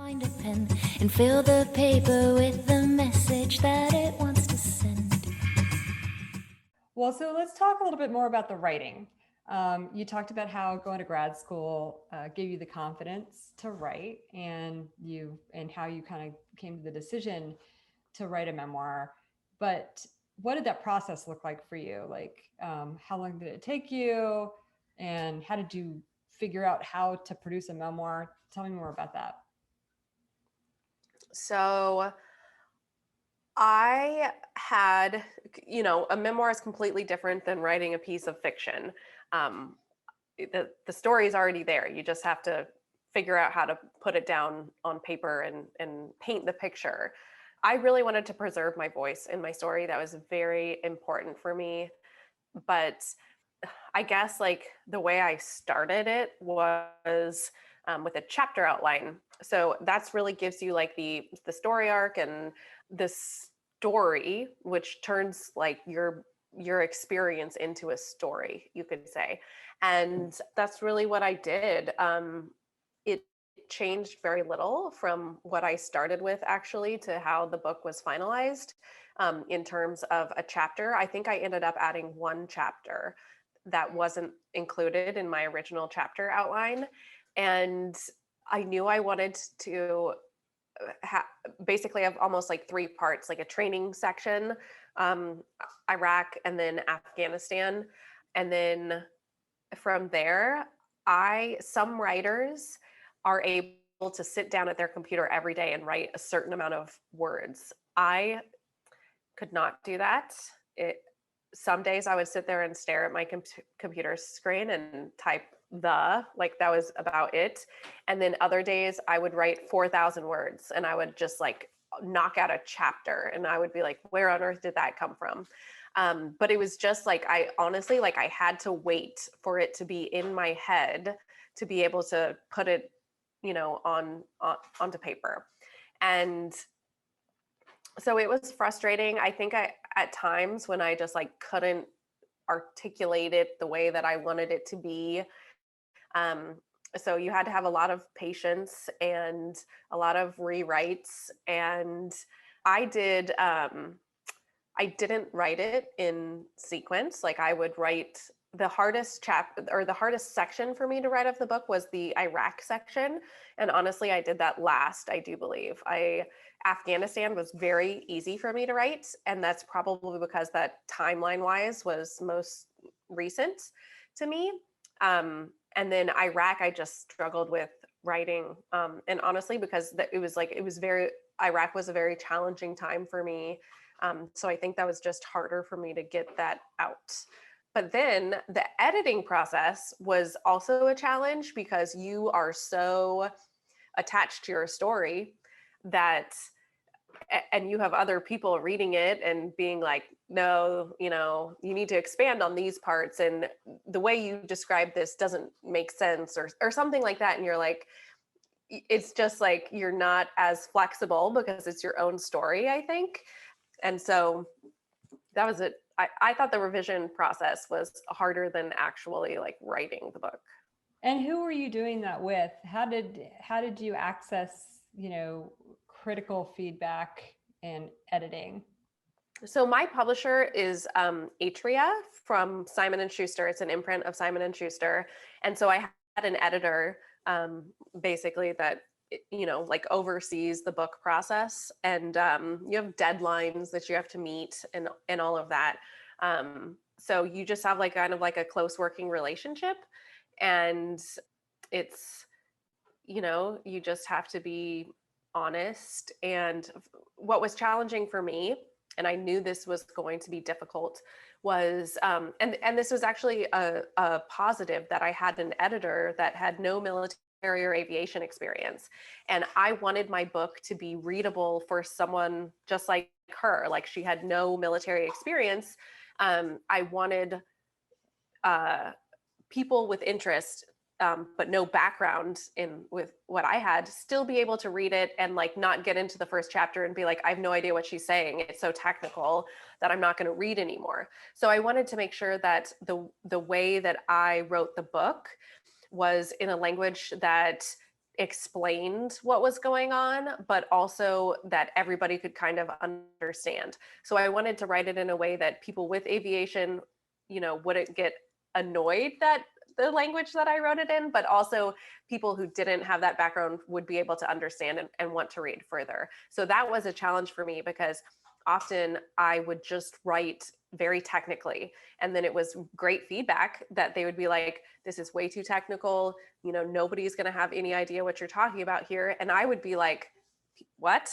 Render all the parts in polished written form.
find a pen and fill the paper with the message that it wants to send. Well, so let's talk a little bit more about the writing. You talked about how going to grad school gave you the confidence to write, and how you kind of came to the decision to write a memoir. But what did that process look like for you? Like, how long did it take you, and how did you figure out how to produce a memoir? Tell me more about that. So I had, a memoir is completely different than writing a piece of fiction. Um, the story is already there. You just have to figure out how to put it down on paper and paint the picture. I really wanted to preserve my voice in my story. That was very important for me. But I guess like the way I started it was with a chapter outline. So that's really gives you like the story arc and the story, which turns like your experience into a story, you could say. And that's really what I did. It changed very little from what I started with actually to how the book was finalized. In terms of a chapter, I think I ended up adding one chapter that wasn't included in my original chapter outline. And I knew I wanted to basically have almost like three parts, like a training section, Iraq, and then Afghanistan. And then from there, some writers are able to sit down at their computer every day and write a certain amount of words. I could not do that. Some days I would sit there and stare at my computer screen and type like that was about it. And then other days I would write 4,000 words and I would just like knock out a chapter and I would be like, where on earth did that come from? But it was just like, I honestly, like I had to wait for it to be in my head to be able to put it, onto paper. And so it was frustrating. I think at times when I just like couldn't articulate it the way that I wanted it to be. So you had to have a lot of patience and a lot of rewrites. And I didn't write it in sequence. Like I would write the hardest chapter or the hardest section for me to write of the book was the Iraq section. And honestly, I did that last, I do believe. Afghanistan was very easy for me to write. And that's probably because that timeline wise was most recent to me. And then Iraq, I just struggled with writing. And honestly, because Iraq was a very challenging time for me. So I think that was just harder for me to get that out. But then the editing process was also a challenge because you are so attached to your story and you have other people reading it and being like, no, you need to expand on these parts. And the way you describe this doesn't make sense or something like that. And you're like, it's just like, you're not as flexible because it's your own story, I think. And so that was it. I thought the revision process was harder than actually like writing the book. And who were you doing that with? How did you access, critical feedback and editing? So my publisher is Atria from Simon & Schuster. It's an imprint of Simon & Schuster. And so I had an editor basically that, like oversees the book process. And you have deadlines that you have to meet and all of that. So you just have like kind of like a close working relationship. And it's, you just have to be honest. And what was challenging for me, and I knew this was going to be difficult, was, and this was actually a positive, that I had an editor that had no military or aviation experience. And I wanted my book to be readable for someone just like her. Like she had no military experience. I wanted people with interest, but no background with what I had, still be able to read it and like not get into the first chapter and be like, I have no idea what she's saying. It's so technical that I'm not going to read anymore. So I wanted to make sure that the way that I wrote the book was in a language that explained what was going on, but also that everybody could kind of understand. So I wanted to write it in a way that people with aviation, wouldn't get annoyed that the language that I wrote it in, but also people who didn't have that background would be able to understand and want to read further. So that was a challenge for me, because often I would just write very technically, and then it was great feedback that they would be like, this is way too technical, nobody's going to have any idea what you're talking about here. And I would be like, what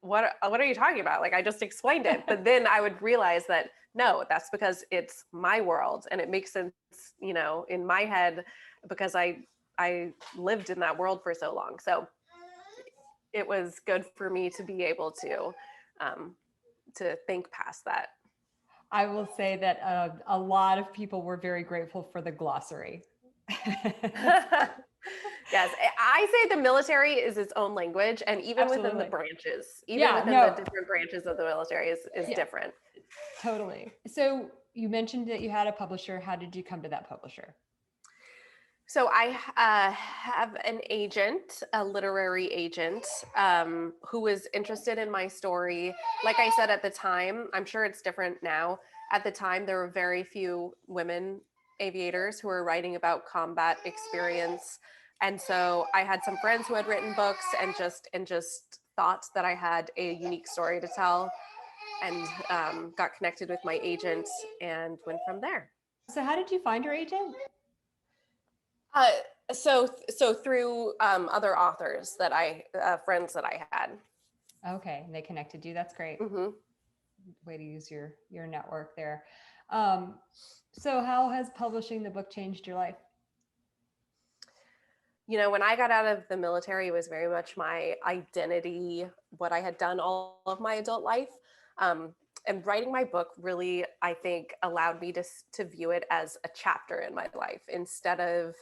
are you talking about? Like, I just explained it. But then I would realize that no, that's because it's my world and it makes sense, in my head, because I lived in that world for so long. So it was good for me to be able to think past that. I will say that a lot of people were very grateful for the glossary. Yes, I say the military is its own language, and even within the branches, the different branches of the military is different. Totally. So you mentioned that you had a publisher. How did you come to that publisher? So I have an agent, a literary agent, who was interested in my story. Like I said at the time, I'm sure it's different now. At the time, there were very few women aviators who were writing about combat experience. And so I had some friends who had written books and just thought that I had a unique story to tell, and got connected with my agent and went from there. So how did you find your agent? So through other authors that friends that I had. Okay, and they connected you. That's great. Mm-hmm. Way to use your network there. So how has publishing the book changed your life? When I got out of the military, it was very much my identity, what I had done all of my adult life. And writing my book really, I think, allowed me to view it as a chapter in my life instead of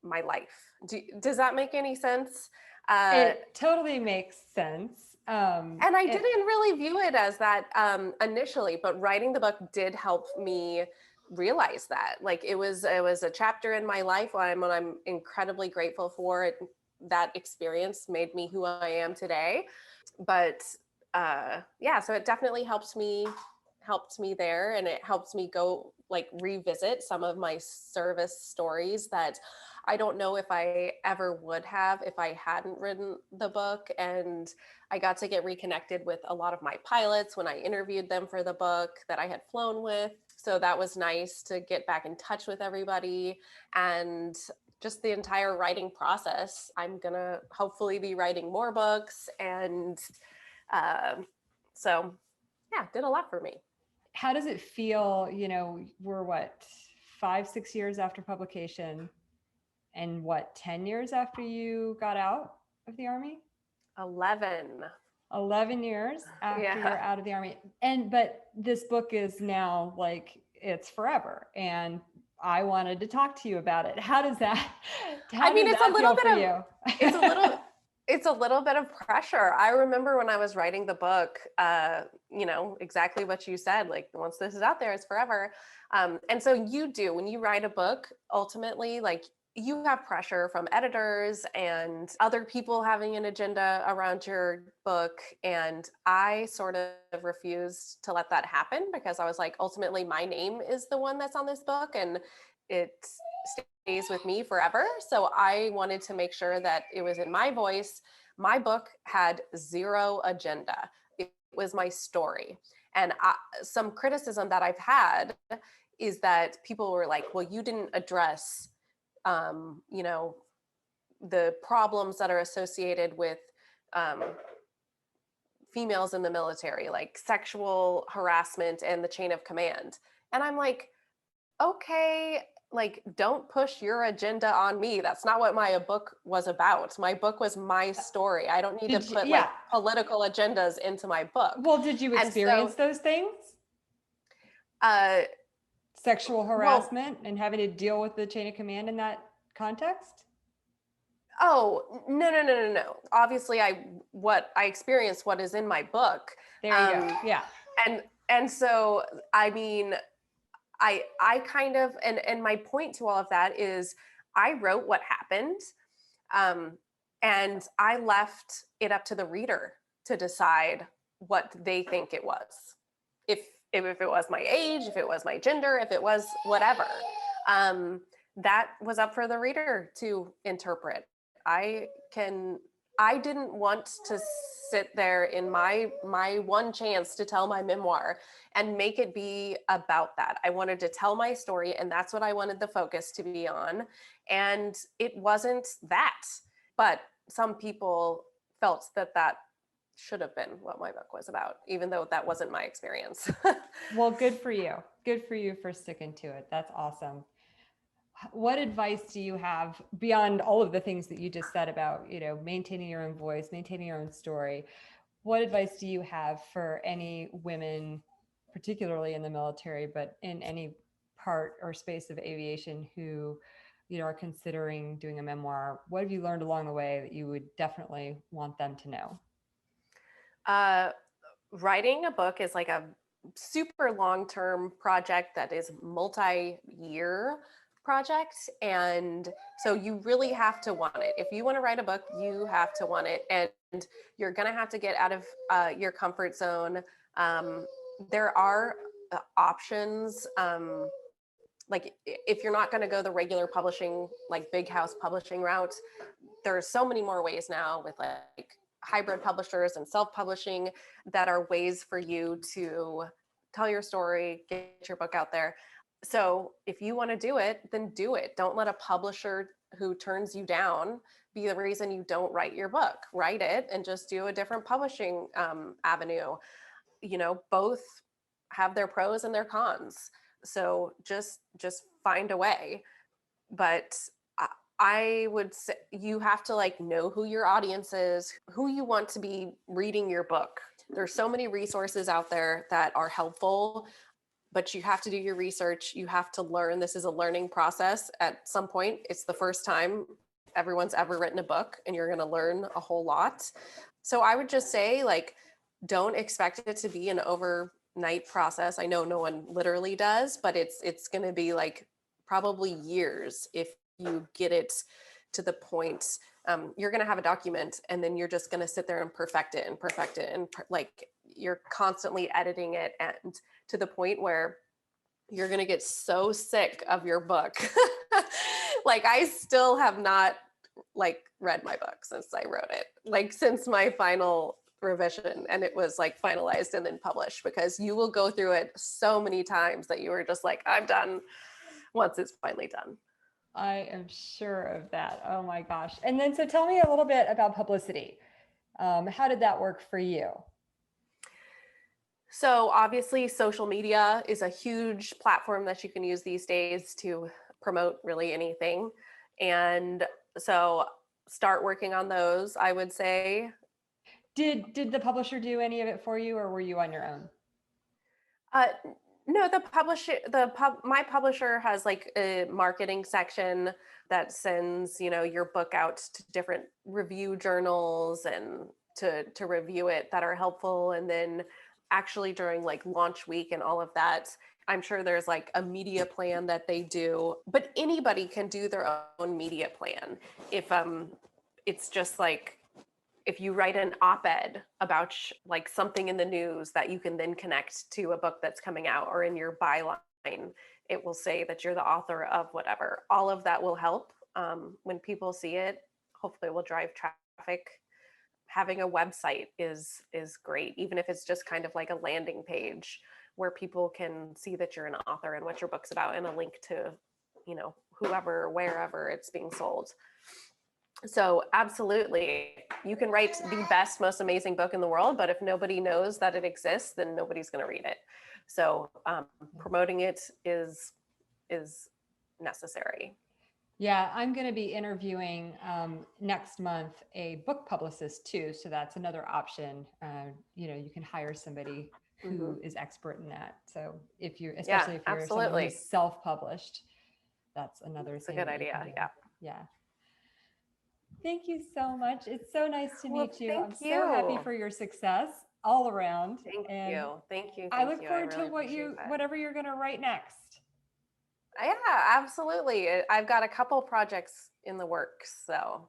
my life. Does that make any sense? It totally makes sense. And I didn't really view it as that initially, but writing the book did help me realize that. Like, it was a chapter in my life what I'm incredibly grateful for. That experience made me who I am today. But so it definitely helped me there, and it helps me go revisit some of my service stories that I don't know if I ever would have if I hadn't written the book. And I got to get reconnected with a lot of my pilots when I interviewed them for the book that I had flown with. So that was nice to get back in touch with everybody, and just the entire writing process. I'm gonna hopefully be writing more books, and so yeah, did a lot for me. How does it feel? We're 5-6 years after publication, and 10 years after you got out of the Army? 11 years after you're out of the Army. But this book is now it's forever. And I wanted to talk to you about it. How does that, it's a little bit of pressure. I remember when I was writing the book, exactly what you said, once this is out there, it's forever. And so when you write a book, ultimately, you have pressure from editors and other people having an agenda around your book. And I sort of refused to let that happen, because I was like, ultimately my name is the one that's on this book and it stays with me forever. So I wanted to make sure that it was in my voice. My book had zero agenda. It was my story. And some criticism that I've had is that people were like, well, you didn't address the problems that are associated with females in the military, like sexual harassment and the chain of command. And I'm like, okay, don't push your agenda on me. That's not what my book was about. My book was my story. I don't need to put political agendas into my book. Well, did you experience those things? Sexual harassment and having to deal with the chain of command in that context? Oh, no. Obviously what I experienced, what is in my book. There you go. Yeah. And so, I mean, I kind of, and my point to all of that is I wrote what happened. And I left it up to the reader to decide what they think it was. If it was my age, if it was my gender, if it was whatever. Um, that was up for the reader to interpret. I can I didn't want to sit there in my one chance to tell my memoir and make it be about that. I wanted to tell my story, and that's what I wanted the focus to be on. And it wasn't that. But some people felt that that should have been what my book was about, even though that wasn't my experience. Well, good for you. Good for you for sticking to it. That's awesome. What advice do you have beyond all of the things that you just said about, maintaining your own voice, maintaining your own story? What advice do you have for any women, particularly in the military, but in any part or space of aviation who, are considering doing a memoir? What have you learned along the way that you would definitely want them to know? Writing a book is like a super long-term project that is multi-year project, and so you really have to want it. If you want to write a book, you have to want it, and you're going to have to get out of your comfort zone. There are options, like if you're not going to go the regular publishing, like big house publishing route, there are so many more ways now with like hybrid publishers and self-publishing that are ways for you to tell your story, get your book out there. So if you want to do it, then do it. Don't let a publisher who turns you down be the reason you don't write your book. Write it and just do a different publishing avenue. Both have their pros and their cons. So just find a way. But I would say you have to like know who your audience is, who you want to be reading your book. There's so many resources out there that are helpful, but you have to do your research. You have to learn. This is a learning process. At some point, it's the first time everyone's ever written a book, and you're going to learn a whole lot. So I would just say, like, don't expect it to be an overnight process. I know no one literally does, but it's going to be like probably years if you get it to the point. You're going to have a document, and then you're just going to sit there and perfect it and perfect it, and like you're constantly editing it, and to the point where you're going to get so sick of your book. Like I still have not like read my book since I wrote it, like since my final revision, and it was like finalized and then published, because you will go through it so many times that you were just like, I'm done once it's finally done. I am sure of that. Oh my gosh. And then, so tell me a little bit about publicity. How did that work for you? So obviously social media is a huge platform that you can use these days to promote really anything. And so start working on those, I would say. Did the publisher do any of it for you, or were you on your own? Uh, no, my publisher has like a marketing section that sends, your book out to different review journals and to review it that are helpful. And then actually during like launch week and all of that, I'm sure there's like a media plan that they do, but anybody can do their own media plan. If it's just like, if you write an op-ed about like something in the news that you can then connect to a book that's coming out, or in your byline, it will say that you're the author of whatever. All of that will help. When people see it, hopefully it will drive traffic. Having a website is great, even if it's just kind of like a landing page where people can see that you're an author and what your book's about, and a link to, whoever, wherever it's being sold. So absolutely, you can write the best, most amazing book in the world, but if nobody knows that it exists, then nobody's going to read it. So promoting it is necessary. Yeah, I'm going to be interviewing next month a book publicist too. So that's another option. You can hire somebody who is expert in that. So especially if you're someone who's self-published, that's another thing. It's a good idea. Yeah. Yeah. Thank you so much. It's so nice to meet you. I'm you. so happy for your success all around. Thank you. Thank you. I look forward to whatever you're going to write next. Yeah, absolutely. I've got a couple projects in the works. So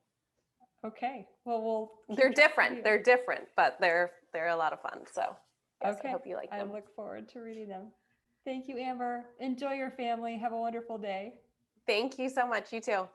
Okay. Well, we'll They're keep track of different. you. They're different, but they're a lot of fun. So yes, Okay. I hope you like I them. look forward to reading them. Thank you, Amber. Enjoy your family. Have a wonderful day. Thank you so much. You too.